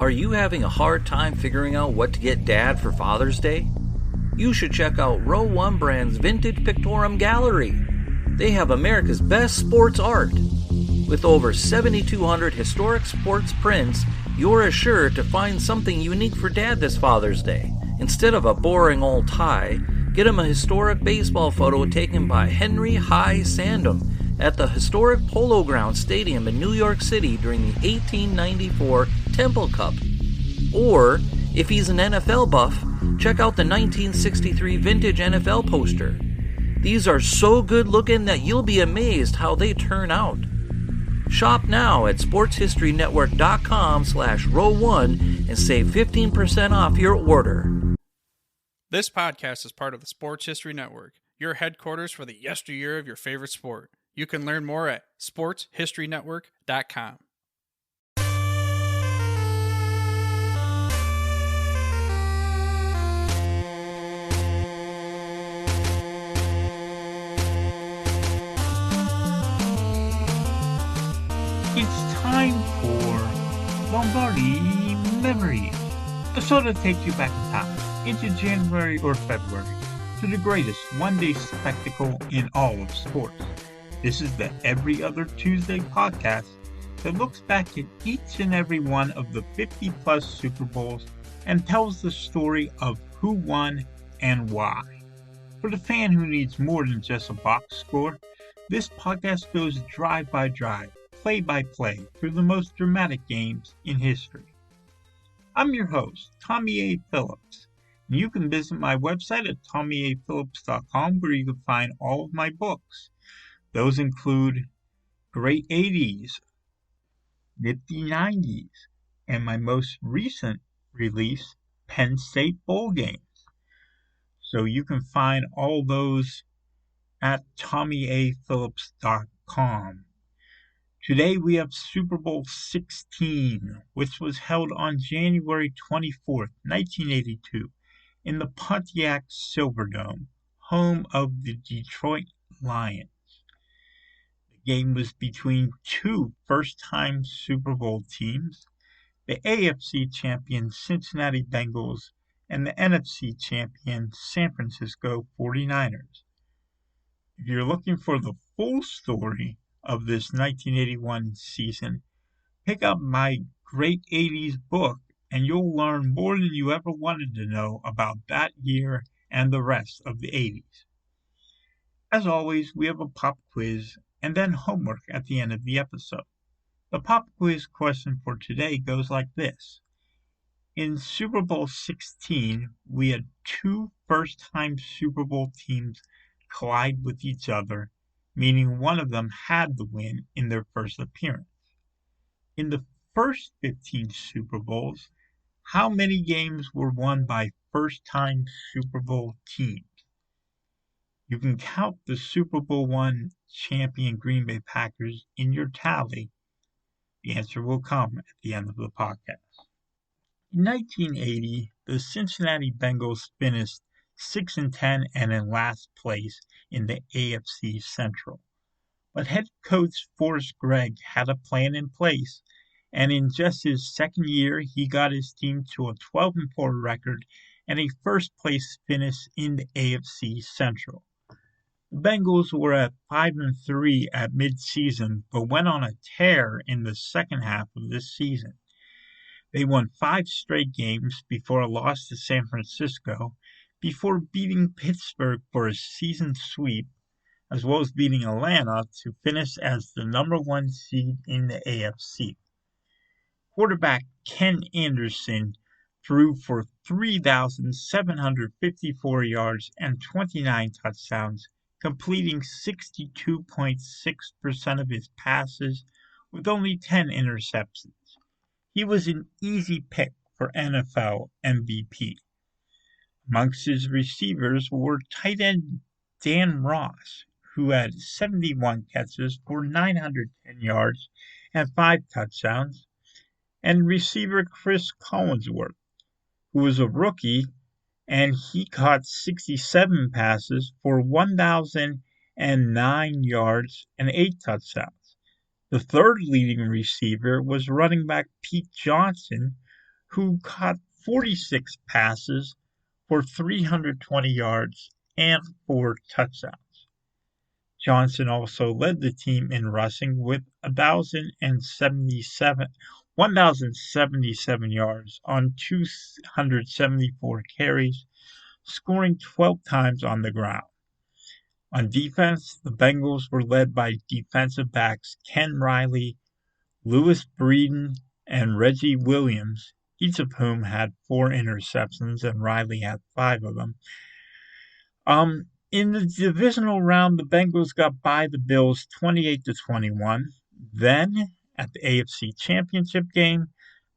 Are you having a hard time figuring out what to get Dad for Father's Day? You should check out Row 1 Brand's Vintage Pictorum Gallery. They have America's best sports art. With over 7,200 historic sports prints, you're assured to find something unique for Dad this Father's Day. Instead of a boring old tie, get him a historic baseball photo taken by Henry High Sandham at the historic Polo Grounds Stadium in New York City during the 1894 Temple Cup. Or, if he's an NFL buff, check out the 1963 vintage NFL poster. These are so good looking that you'll be amazed how they turn out. Shop now at sportshistorynetwork.com/row1 and save 15% off your order. This podcast is part of the Sports History Network, your headquarters for the yesteryear of your favorite sport. You can learn more at sportshistorynetwork.com. It's time for Lombardi Memories, a show that takes you back in time, into January or February, to the greatest one-day spectacle in all of sports. This is the Every Other Tuesday podcast that looks back at each and every one of the 50-plus Super Bowls and tells the story of who won and why. For the fan who needs more than just a box score, this podcast goes drive by drive, play by play, through the most dramatic games in history. I'm your host, Tommy A. Phillips. And you can visit my website at tommyaphillips.com where you can find all of my books. Those include Great 80s, Nifty 90s, and my most recent release, Penn State Bowl Games. So you can find all those at tommyaphillips.com. Today we have Super Bowl XVI, which was held on January 24th, 1982, in the Pontiac Silverdome, home of the Detroit Lions. The game was between two first-time Super Bowl teams, the AFC champion Cincinnati Bengals and the NFC champion San Francisco 49ers. If you're looking for the full story of this 1981 season, pick up my Great 80s book and you'll learn more than you ever wanted to know about that year and the rest of the 80s. As always, we have a pop quiz and then homework at the end of the episode. The pop quiz question for today goes like this. In Super Bowl XVI, we had two first-time Super Bowl teams collide with each other, meaning one of them had the win in their first appearance. In the first 15 Super Bowls, how many games were won by first-time Super Bowl teams? You can count the Super Bowl I champion Green Bay Packers in your tally. The answer will come at the end of the podcast. In 1980, the Cincinnati Bengals finished 6-10 and in last place in the AFC Central. But head coach Forrest Gregg had a plan in place, and in just his second year, he got his team to a 12-4 record and a first-place finish in the AFC Central. The Bengals were at 5-3 at mid-season, but went on a tear in the second half of this season. They won 5 straight games before a loss to San Francisco, before beating Pittsburgh for a season sweep, as well as beating Atlanta to finish as the number 1 seed in the AFC. Quarterback Ken Anderson threw for 3,754 yards and 29 touchdowns, completing 62.6% of his passes with only 10 interceptions. He was an easy pick for NFL MVP. Amongst his receivers were tight end Dan Ross, who had 71 catches for 910 yards and 5 touchdowns, and receiver Chris Collinsworth, who was a rookie, and he caught 67 passes for 1,009 yards and 8 touchdowns. The third leading receiver was running back Pete Johnson, who caught 46 passes for 320 yards and 4 touchdowns. Johnson also led the team in rushing with 1,077 yards on 274 carries, scoring 12 times on the ground. On defense, the Bengals were led by defensive backs Ken Riley, Lewis Breeden, and Reggie Williams, each of whom had 4 interceptions, and Riley had 5 of them. In the divisional round, the Bengals got by the Bills 28-21. Then, at the AFC Championship game,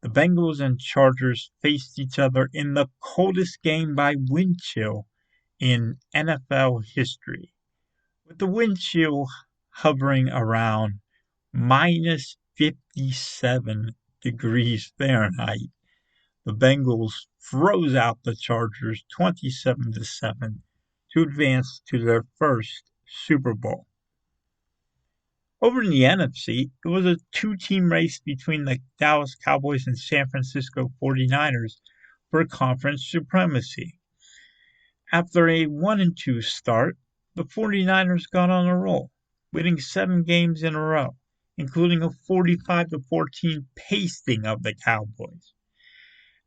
the Bengals and Chargers faced each other in the coldest game by wind chill in NFL history, with the wind chill hovering around minus 57 degrees Fahrenheit. The Bengals froze out the Chargers 27-7 to advance to their first Super Bowl. Over in the NFC, it was a 2-team race between the Dallas Cowboys and San Francisco 49ers for conference supremacy. After a 1-2 start, the 49ers got on a roll, winning 7 games in a row, including a 45-14 pasting of the Cowboys.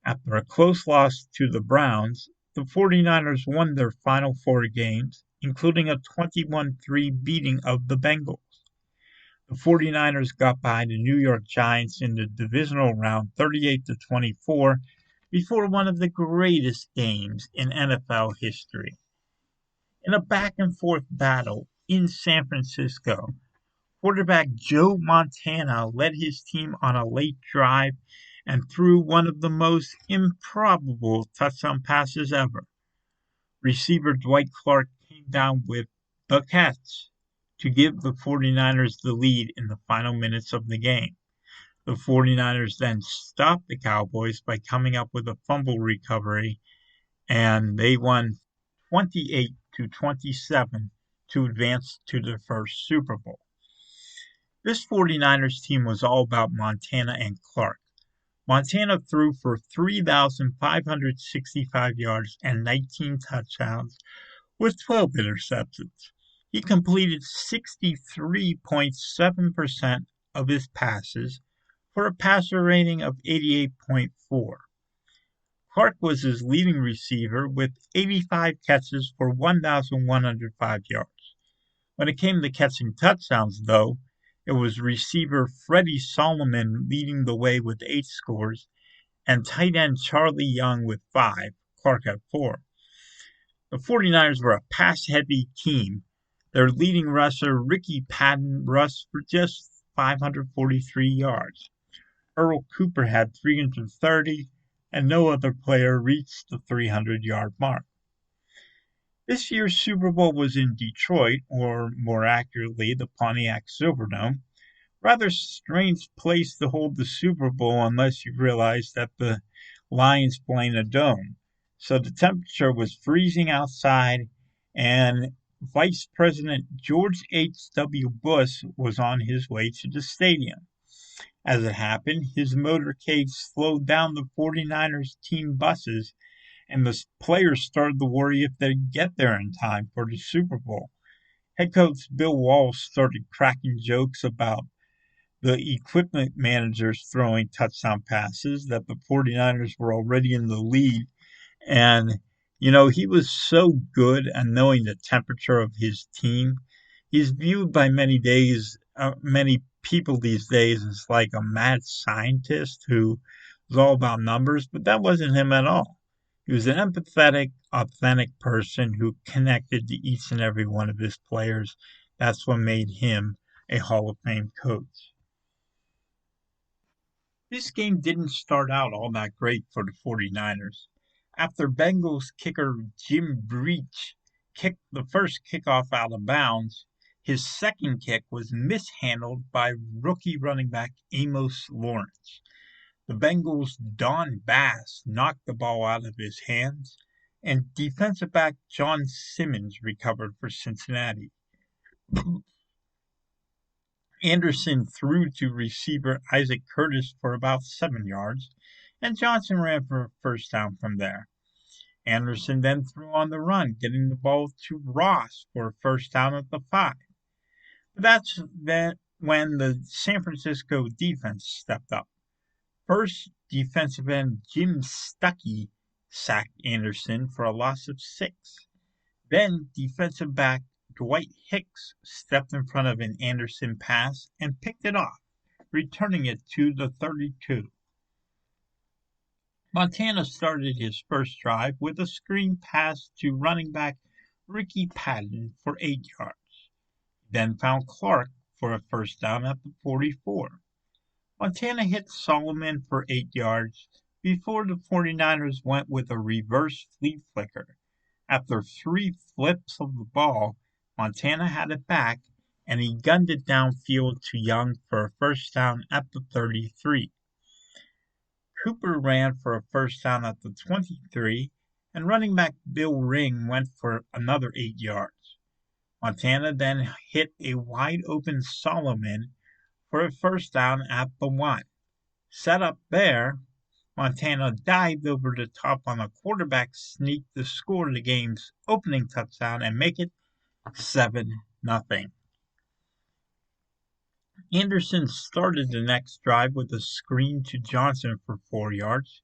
After a close loss to the Browns, the 49ers won their final 4 games, including a 21-3 beating of the Bengals. The 49ers got by the New York Giants in the divisional round 38-24 before one of the greatest games in NFL history. In a back-and-forth battle in San Francisco, quarterback Joe Montana led his team on a late drive and threw one of the most improbable touchdown passes ever. Receiver Dwight Clark came down with the catch to give the 49ers the lead in the final minutes of the game. The 49ers then stopped the Cowboys by coming up with a fumble recovery, and they won 28-27 to advance to their first Super Bowl. This 49ers team was all about Montana and Clark. Montana threw for 3,565 yards and 19 touchdowns with 12 interceptions. He completed 63.7% of his passes for a passer rating of 88.4. Clark was his leading receiver with 85 catches for 1,105 yards. When it came to catching touchdowns, though, it was receiver Freddie Solomon leading the way with 8 scores, and tight end Charlie Young with 5. Clark had 4. The 49ers were a pass-heavy team. Their leading rusher, Ricky Padden, rushed for just 543 yards. Earl Cooper had 330, and no other player reached the 300-yard mark. This year's Super Bowl was in Detroit, or more accurately, the Pontiac Silverdome. Rather strange place to hold the Super Bowl unless you realize that the Lions play in a dome. So the temperature was freezing outside, and Vice President George H.W. Bush was on his way to the stadium. As it happened, his motorcade slowed down the 49ers team buses, and the players started to worry if they'd get there in time for the Super Bowl. Head coach Bill Walsh started cracking jokes about the equipment managers throwing touchdown passes, that the 49ers were already in the lead. And, he was so good at knowing the temperature of his team. He's viewed by many people these days as like a mad scientist who is all about numbers, but that wasn't him at all. He was an empathetic, authentic person who connected to each and every one of his players. That's what made him a Hall of Fame coach. This game didn't start out all that great for the 49ers. After Bengals kicker Jim Breach kicked the first kickoff out of bounds, his second kick was mishandled by rookie running back Amos Lawrence. The Bengals' Don Bass knocked the ball out of his hands, and defensive back John Simmons recovered for Cincinnati. Anderson threw to receiver Isaac Curtis for about 7 yards, and Johnson ran for a first down from there. Anderson then threw on the run, getting the ball to Ross for a first down at the 5. But that's then when the San Francisco defense stepped up. First, defensive end Jim Stuckey sacked Anderson for a loss of 6. Then, defensive back Dwight Hicks stepped in front of an Anderson pass and picked it off, returning it to the 32. Montana started his first drive with a screen pass to running back Ricky Padden for 8 yards. He then found Clark for a first down at the 44. Montana hit Solomon for 8 yards before the 49ers went with a reverse flea flicker. After 3 flips of the ball, Montana had it back, and he gunned it downfield to Young for a first down at the 33. Cooper ran for a first down at the 23, and running back Bill Ring went for another 8 yards. Montana then hit a wide-open Solomon for a first down at the 1. Set up there, Montana dived over the top on a quarterback sneak to score the game's opening touchdown and make it 7-0. Anderson started the next drive with a screen to Johnson for 4 yards.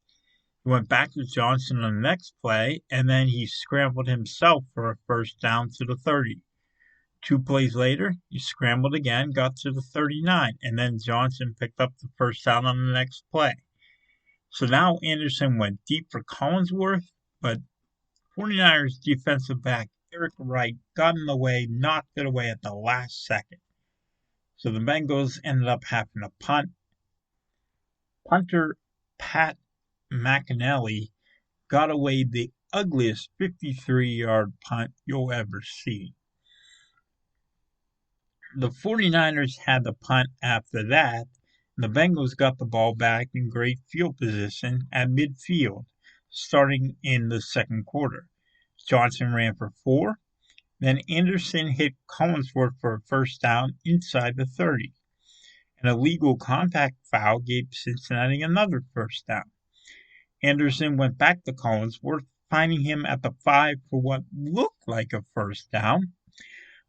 He went back to Johnson on the next play, and then he scrambled himself for a first down to the 30. 2 plays later, he scrambled again, got to the 39, and then Johnson picked up the first down on the next play. So now Anderson went deep for Collinsworth, but 49ers defensive back Eric Wright got in the way, knocked it away at the last second. So the Bengals ended up having to punt. Punter Pat McAnally got away the ugliest 53-yard punt you'll ever see. The 49ers had the punt after that. The Bengals got the ball back in great field position at midfield, starting in the second quarter. Johnson ran for 4. Then Anderson hit Collinsworth for a first down inside the 30. An illegal contact foul gave Cincinnati another first down. Anderson went back to Collinsworth, finding him at the 5 for what looked like a first down.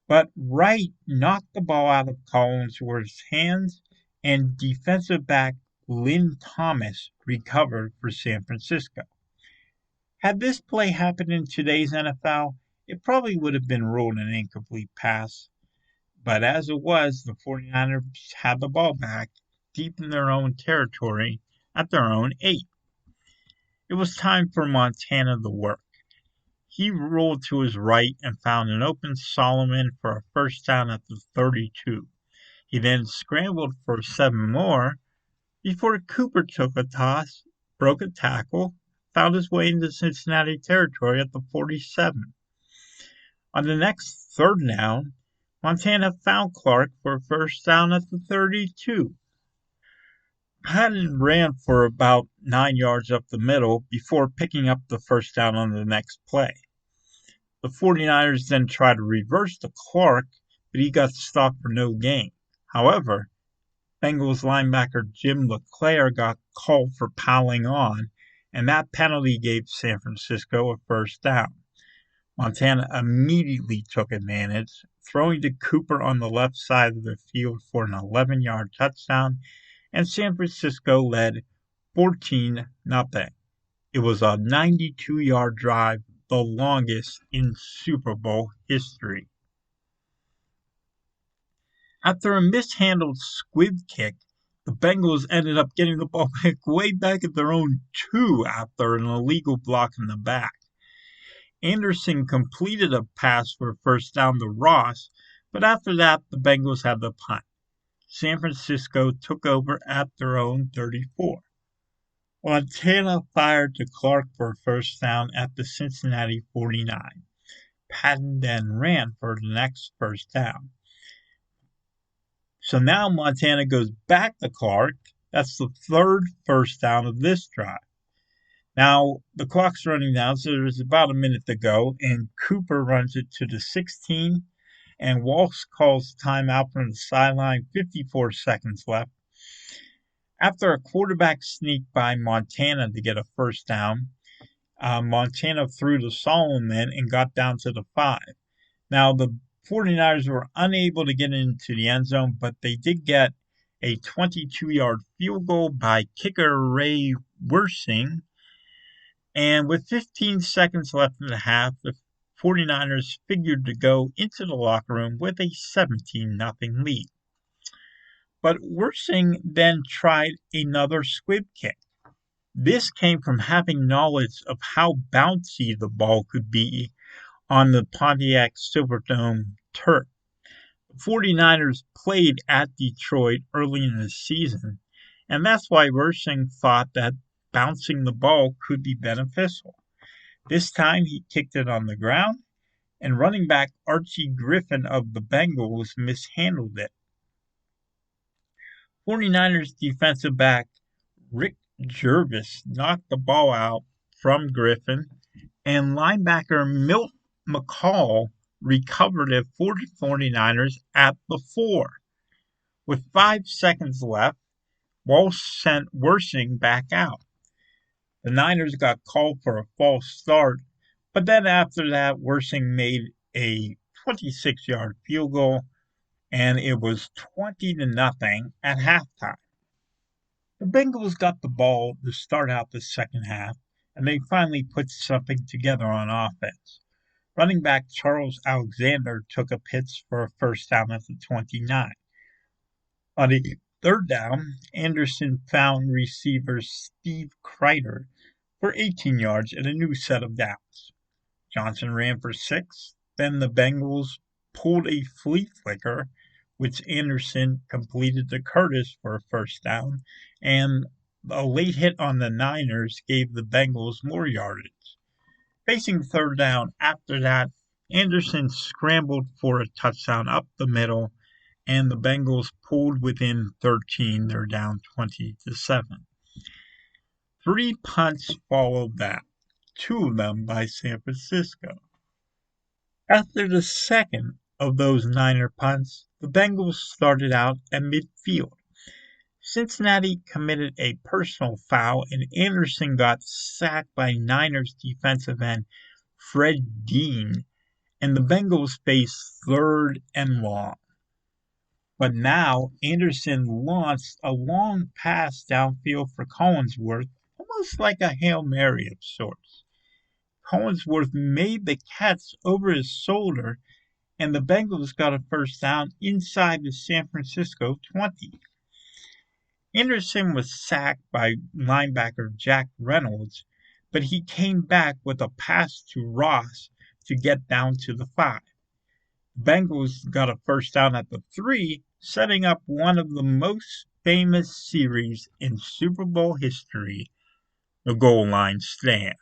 But Wright knocked the ball out of Collinsworth's hands, and defensive back Lynn Thomas recovered for San Francisco. Had this play happened in today's NFL, it probably would have been ruled an incomplete pass. But as it was, the 49ers had the ball back deep in their own territory at their own 8. It was time for Montana to work. He rolled to his right and found an open Solomon for a first down at the 32. He then scrambled for 7 more before Cooper took a toss, broke a tackle, found his way into Cincinnati territory at the 47. On the next third down, Montana found Clark for a first down at the 32. Padden ran for about 9 yards up the middle before picking up the first down on the next play. The 49ers then tried to reverse to Clark, but he got stopped for no gain. However, Bengals linebacker Jim LeClaire got called for piling on, and that penalty gave San Francisco a first down. Montana immediately took advantage, throwing to Cooper on the left side of the field for an 11-yard touchdown, and San Francisco led 14-0. It was a 92-yard drive, the longest in Super Bowl history. After a mishandled squib kick, the Bengals ended up getting the ball back way back at their own 2 after an illegal block in the back. Anderson completed a pass for a first down to Ross, but after that, the Bengals had the punt. San Francisco took over at their own 34. Montana fired to Clark for a first down at the Cincinnati 49. Padden then ran for the next first down. So now Montana goes back to Clark. That's the third first down of this drive. Now, the clock's running down, so there's about a minute to go, and Cooper runs it to the 16, and Walsh calls timeout from the sideline, 54 seconds left. After a quarterback sneak by Montana to get a first down, Montana threw to Solomon and got down to the 5. Now, the 49ers were unable to get into the end zone, but they did get a 22-yard field goal by kicker Ray Wersing. And with 15 seconds left in the half, the 49ers figured to go into the locker room with a 17-0 lead. But Wersing then tried another squib kick. This came from having knowledge of how bouncy the ball could be on the Pontiac Silverdome turf. The 49ers played at Detroit early in the season, and that's why Wersing thought that bouncing the ball could be beneficial. This time he kicked it on the ground, and running back Archie Griffin of the Bengals mishandled it. 49ers defensive back Rick Jervis knocked the ball out from Griffin, and linebacker Milt McCall recovered it for the 49ers at the 4. With 5 seconds left, Walsh sent Wersing back out. The Niners got called for a false start, but then after that, Wersing made a 26-yard field goal, and it was 20-0 at halftime. The Bengals got the ball to start out the second half, and they finally put something together on offense. Running back Charles Alexander took a pitch for a first down at the 29. On the third down, Anderson found receiver Steve Kreider for 18 yards and a new set of downs. Johnson ran for 6. Then the Bengals pulled a flea flicker, which Anderson completed to Curtis for a first down, and a late hit on the Niners gave the Bengals more yardage. Facing third down after that, Anderson scrambled for a touchdown up the middle, and the Bengals pulled within 13. They're down 20-7. 3 punts followed that, 2 of them by San Francisco. After the second of those Niner punts, the Bengals started out at midfield. Cincinnati committed a personal foul, and Anderson got sacked by Niners defensive end Fred Dean, and the Bengals faced 3rd and long. But now Anderson launched a long pass downfield for Collinsworth, almost like a Hail Mary of sorts. Collinsworth made the catch over his shoulder, and the Bengals got a first down inside the San Francisco 20. Anderson was sacked by linebacker Jack Reynolds, but he came back with a pass to Ross to get down to the 5. The Bengals got a first down at the 3, setting up one of the most famous series in Super Bowl history, the goal line stand.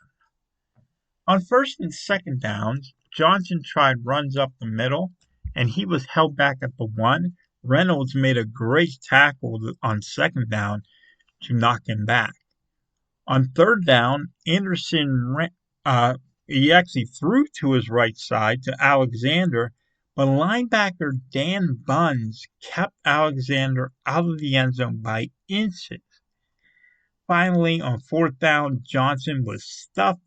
On first and second downs, Johnson tried runs up the middle, and he was held back at the 1. Reynolds made a great tackle on second down to knock him back. On third down, Anderson he actually threw to his right side to Alexander, but linebacker Dan Buns kept Alexander out of the end zone by inches. Finally, on fourth down, Johnson was stuffed,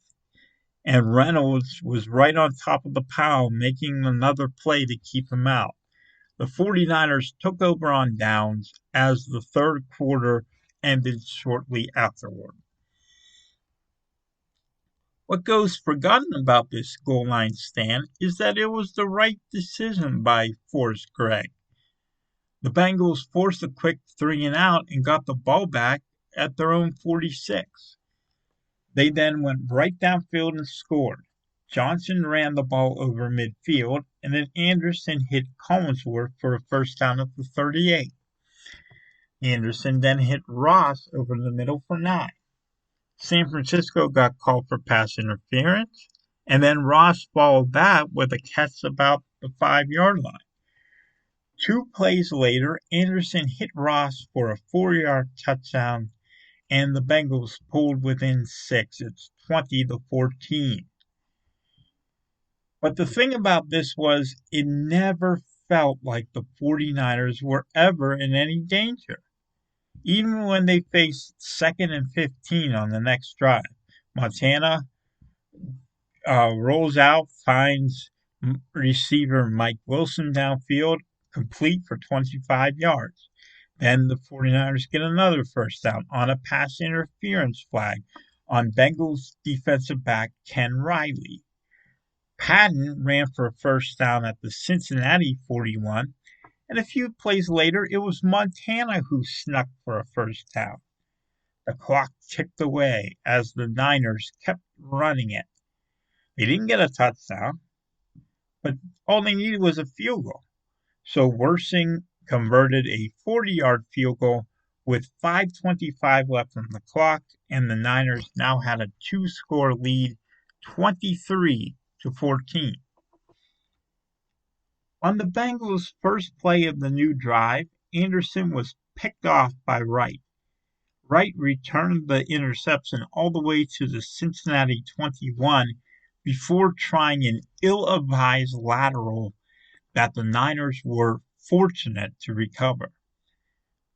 and Reynolds was right on top of the pile, making another play to keep him out. The 49ers took over on downs as the third quarter ended shortly afterward. What goes forgotten about this goal line stand is that it was the right decision by Forrest Gregg. The Bengals forced a quick 3 and out and got the ball back at their own 46. They then went right downfield and scored. Johnson ran the ball over midfield, and then Anderson hit Collinsworth for a first down at the 38. Anderson then hit Ross over the middle for 9. San Francisco got called for pass interference, and then Ross followed that with a catch about the 5-yard line. 2 plays later, Anderson hit Ross for a 4-yard touchdown, and the Bengals pulled within 6. It's 20-14. But the thing about this was it never felt like the 49ers were ever in any danger. Even when they faced 2nd and 15 on the next drive, Montana rolls out, finds receiver Mike Wilson downfield, complete for 25 yards. Then the 49ers get another first down on a pass interference flag on Bengals defensive back Ken Riley. Padden ran for a first down at the Cincinnati 41, and a few plays later it was Montana who snuck for a first down. The clock ticked away as the Niners kept running it. They didn't get a touchdown, but all they needed was a field goal. So Wersing converted a 40-yard field goal with 5:25 left on the clock, and the Niners now had a 2-score lead, 23-14. On the Bengals' first play of the new drive, Anderson was picked off by Wright. Wright returned the interception all the way to the Cincinnati 21 before trying an ill-advised lateral that the Niners were fortunate to recover.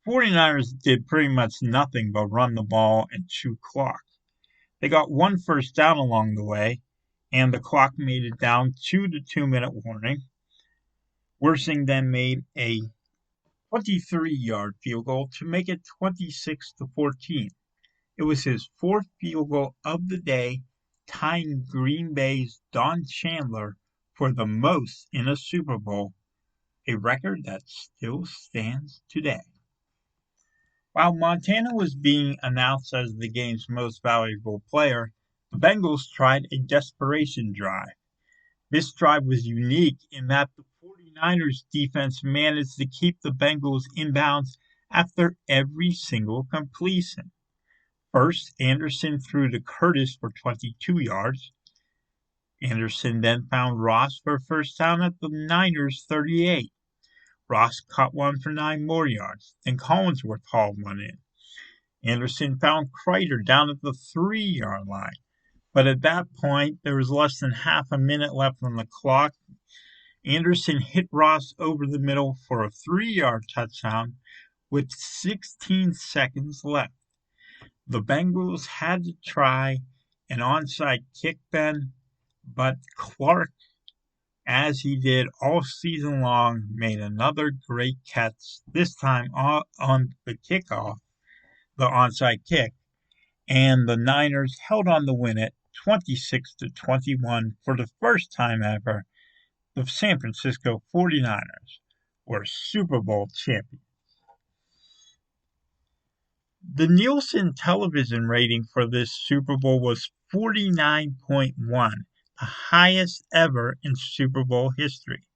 49ers did pretty much nothing but run the ball and chew clock. They got one first down along the way, and the clock made it down to the 2-minute warning. Wersing then made a 23-yard field goal to make it 26-14. It was his fourth field goal of the day, tying Green Bay's Don Chandler for the most in a Super Bowl, a record that still stands today. While Montana was being announced as the game's most valuable player, the Bengals tried a desperation drive. This drive was unique in that the 49ers defense managed to keep the Bengals in bounds after every single completion. First, Anderson threw to Curtis for 22 yards. Anderson then found Ross for a first down at the Niners' 38. Ross caught one for 9 more yards. Then Collinsworth hauled one in. Anderson found Kreider down at the 3-yard line. But at that point, there was less than half a minute left on the clock. Anderson hit Ross over the middle for a 3-yard touchdown with 16 seconds left. The Bengals had to try an onside kick then, but Clark, as he did all season long, made another great catch, this time on the kickoff, the onside kick, and the Niners held on to win it 26-21 for the first time ever. The San Francisco 49ers were Super Bowl champions. The Nielsen television rating for this Super Bowl was 49.1, the highest ever in Super Bowl history.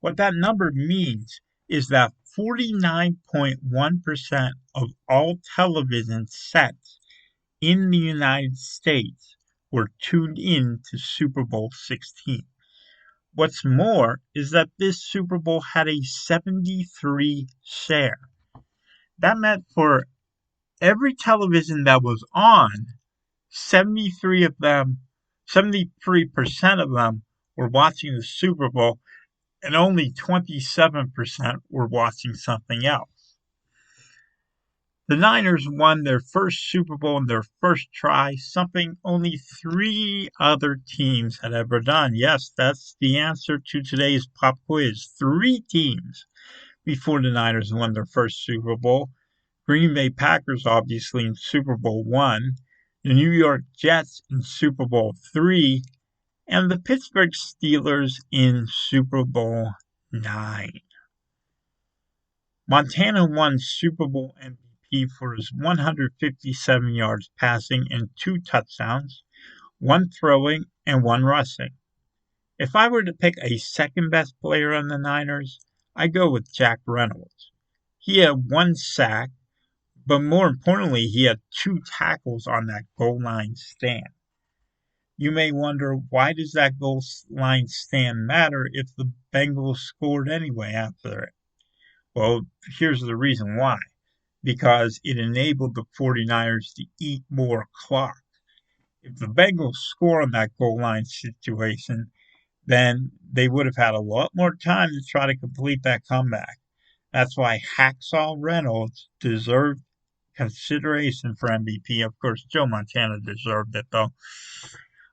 What that number means is that 49.1% of all television sets in the United States were tuned in to Super Bowl XVI. What's more is that this Super Bowl had a 73 share. That meant for every television that was on, 73% of them were watching the Super Bowl, and only 27% were watching something else. The Niners won their first Super Bowl in their first try, something only 3 other teams had ever done. Yes, that's the answer to today's pop quiz. 3 teams before the Niners won their first Super Bowl. Green Bay Packers, obviously, in Super Bowl I, the New York Jets in Super Bowl III, and the Pittsburgh Steelers in Super Bowl IX. Montana won Super Bowl MVP for his 157 yards passing and 2 touchdowns, 1 throwing and 1 rushing. If I were to pick a second-best player on the Niners, I'd go with Jack Reynolds. He had 1 sack, but more importantly, he had 2 tackles on that goal line stand. You may wonder, why does that goal line stand matter if the Bengals scored anyway after it? Well, here's the reason why. Because it enabled the 49ers to eat more clock. If the Bengals score on that goal line situation, then they would have had a lot more time to try to complete that comeback. That's why Hacksaw Reynolds deserved consideration for MVP. Of course, Joe Montana deserved it, though.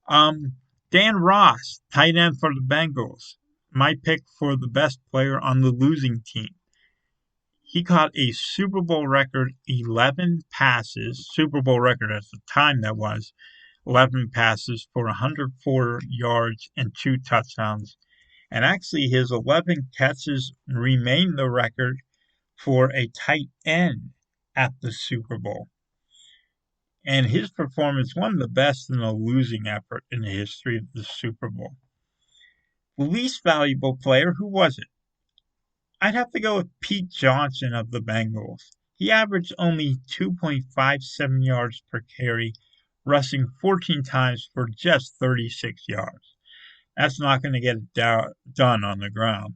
Dan Ross, tight end for the Bengals, my pick for the best player on the losing team. He caught a Super Bowl record 11 passes, Super Bowl record at the time that was, 11 passes for 104 yards and 2 touchdowns. And actually, his 11 catches remain the record for a tight end at the Super Bowl. And his performance, one of the best in a losing effort in the history of the Super Bowl. The least valuable player, who was it? I'd have to go with Pete Johnson of the Bengals. He averaged only 2.57 yards per carry, rushing 14 times for just 36 yards. That's not going to get it done on the ground.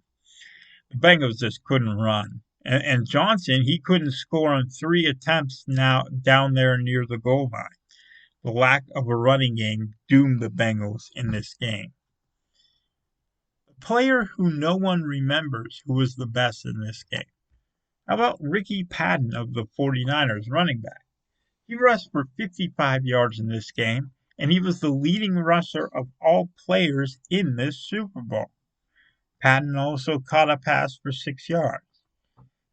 The Bengals just couldn't run. And Johnson, he couldn't score on 3 attempts now down there near the goal line. The lack of a running game doomed the Bengals in this game. The player who no one remembers who was the best in this game. How about Ricky Padden of the 49ers, running back? He rushed for 55 yards in this game, and he was the leading rusher of all players in this Super Bowl. Padden also caught a pass for 6 yards.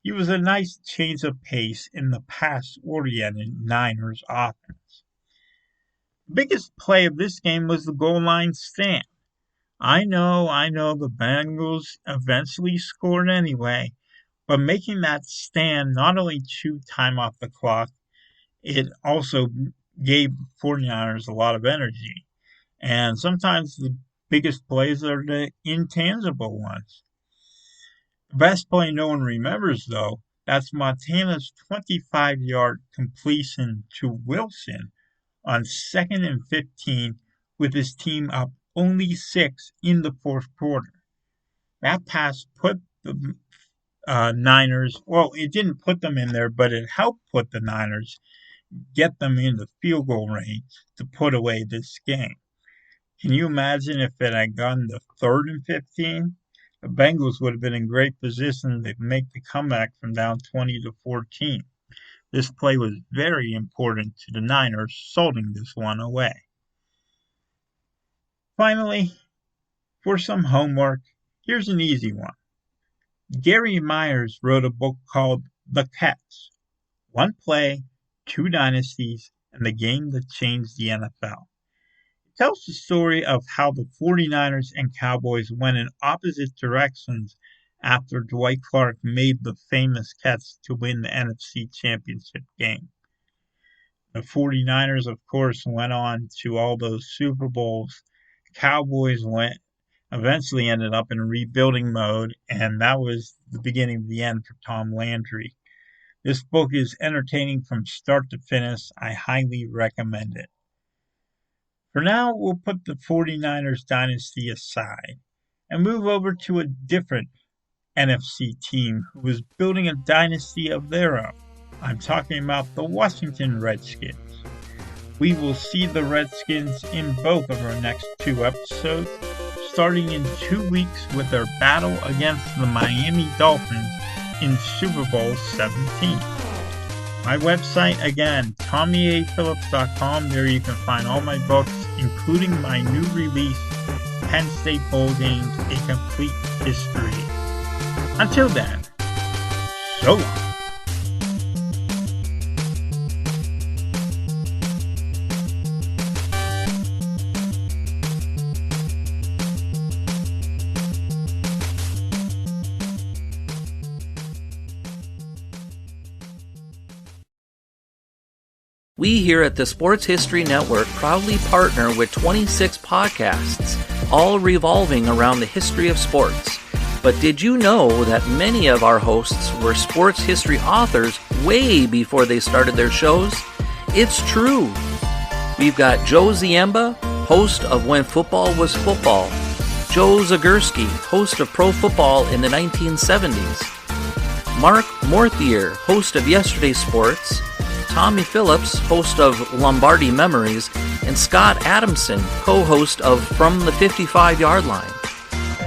He was a nice change of pace in the pass-oriented Niners offense. The biggest play of this game was the goal line stand. I know the Bengals eventually scored anyway, but making that stand not only chewed time off the clock, it also gave 49ers a lot of energy. And sometimes the biggest plays are the intangible ones. The best play no one remembers, though, that's Montana's 25-yard completion to Wilson on 2nd and 15 with his team up only 6 in the fourth quarter. That pass put the Niners, well, it didn't put them in there, but it helped put the Niners get them in the field goal range to put away this game. Can you imagine if it had gone to 3rd and 15? The Bengals would have been in great position to make the comeback from down 20 to 14. This play was very important to the Niners, salting this one away. Finally, for some homework, here's an easy one. Gary Myers wrote a book called The Cats, One Play, 2 Dynasties, and the Game That Changed the NFL. It tells the story of how the 49ers and Cowboys went in opposite directions after Dwight Clark made the famous catch to win the NFC Championship game. The 49ers, of course, went on to all those Super Bowls. Cowboys eventually ended up in rebuilding mode, and that was the beginning of the end for Tom Landry. This book is entertaining from start to finish. I highly recommend it. For now, we'll put the 49ers dynasty aside and move over to a different NFC team who is building a dynasty of their own. I'm talking about the Washington Redskins. We will see the Redskins in both of our next 2 episodes, starting in 2 weeks with their battle against the Miami Dolphins in Super Bowl XVII. My website, again, TommyAPhillips.com. There you can find all my books, including my new release, Penn State Bowl Games, A Complete History. Until then, so long. We here at the Sports History Network proudly partner with 26 podcasts, all revolving around the history of sports. But did you know that many of our hosts were sports history authors way before they started their shows? It's true. We've got Joe Ziemba, host of When Football Was Football, Joe Zagurski, host of Pro Football in the 1970s, Mark Morthier, host of Yesterday's Sports, Tommy Phillips, host of Lombardi Memories, and Scott Adamson, co-host of From the 55-Yard Line.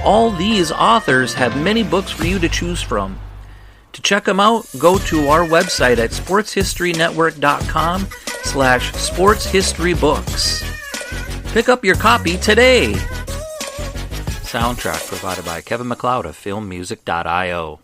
All these authors have many books for you to choose from. To check them out, go to our website at sportshistorynetwork.com/sportshistorybooks. Pick up your copy today. Soundtrack provided by Kevin MacLeod of filmmusic.io.